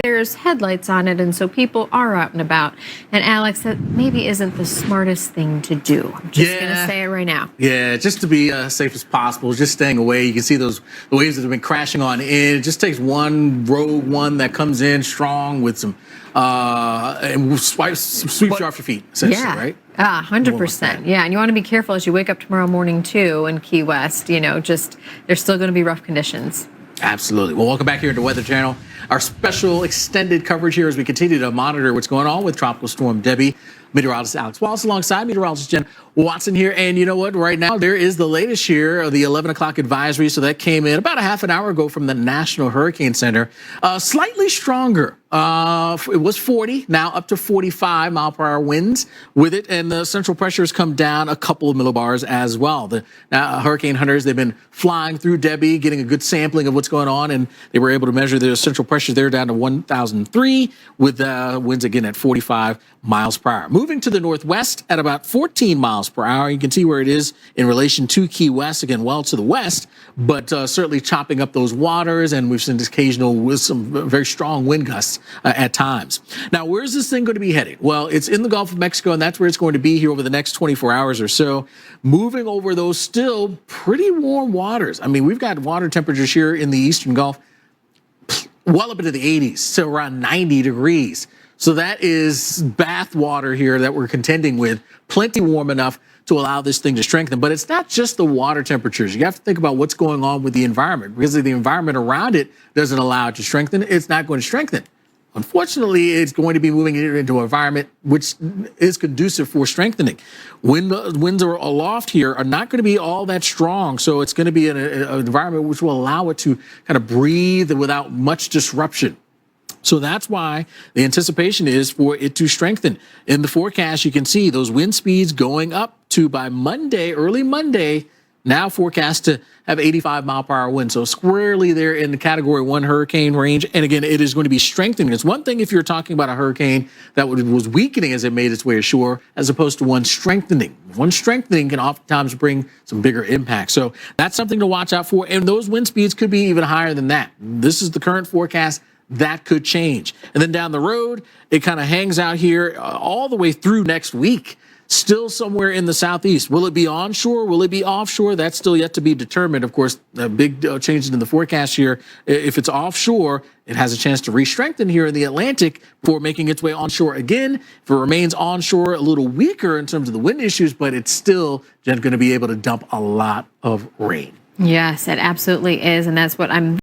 there's headlights on it, and so people are out and about. And Alex, that maybe isn't the smartest thing to do. I'm just gonna say it right now. Yeah, just to be safe as possible, just staying away. You can see the waves that have been crashing on in. It just takes one rogue one that comes in strong with some and sweeps you off your feet, essentially, right? 100%. Yeah, and you want to be careful as you wake up tomorrow morning too in Key West. Just there's still going to be rough conditions. Absolutely. Well, welcome back here to Weather Channel. Our special extended coverage here as we continue to monitor what's going on with Tropical Storm Debbie. Meteorologist Alex Wallace alongside meteorologist Jen Watson here. And you know what? Right now, there is the latest here of the 11 o'clock advisory. So that came in about a half an hour ago from the National Hurricane Center. Slightly stronger. It was 40, now up to 45 mile per hour winds with it. And the central pressure has come down a couple of millibars as well. The hurricane hunters, they've been flying through Debbie, getting a good sampling of what's going on. And they were able to measure the central pressure there down to 1,003 with winds again at 45 miles per hour. Moving to the northwest at about 14 miles per hour. You can see where it is in relation to Key West, again, well to the west, but certainly chopping up those waters. And we've seen occasional with some very strong wind gusts at times. Now, where's this thing going to be heading? Well, it's in the Gulf of Mexico, and that's where it's going to be here over the next 24 hours or so, moving over those still pretty warm waters. I mean, we've got water temperatures here in the Eastern Gulf well up into the 80s, so around 90 degrees. So that is bath water here that we're contending with, plenty warm enough to allow this thing to strengthen. But it's not just the water temperatures. You have to think about what's going on with the environment. Because if the environment around it doesn't allow it to strengthen, it's not going to strengthen. Unfortunately, it's going to be moving it into an environment which is conducive for strengthening. Winds are aloft here are not going to be all that strong, so it's going to be an environment which will allow it to kind of breathe without much disruption. So that's why the anticipation is for it to strengthen. In the forecast, you can see those wind speeds going up to by Monday, early Monday, now forecast to have 85 mile per hour winds. So squarely there in the category 1 hurricane range. And again, it is going to be strengthening. It's one thing if you're talking about a hurricane that was weakening as it made its way ashore, as opposed to one strengthening. One strengthening can oftentimes bring some bigger impact. So that's something to watch out for. And those wind speeds could be even higher than that. This is the current forecast. That could change. And then down the road, it kind of hangs out here all the way through next week. Still somewhere in the southeast. Will it be onshore? Will it be offshore? That's still yet to be determined. Of course, big changes in the forecast here. If it's offshore, it has a chance to re-strengthen here in the Atlantic before making its way onshore again. If it remains onshore, a little weaker in terms of the wind issues, but it's still going to be able to dump a lot of rain. Yes, it absolutely is. And that's what I'm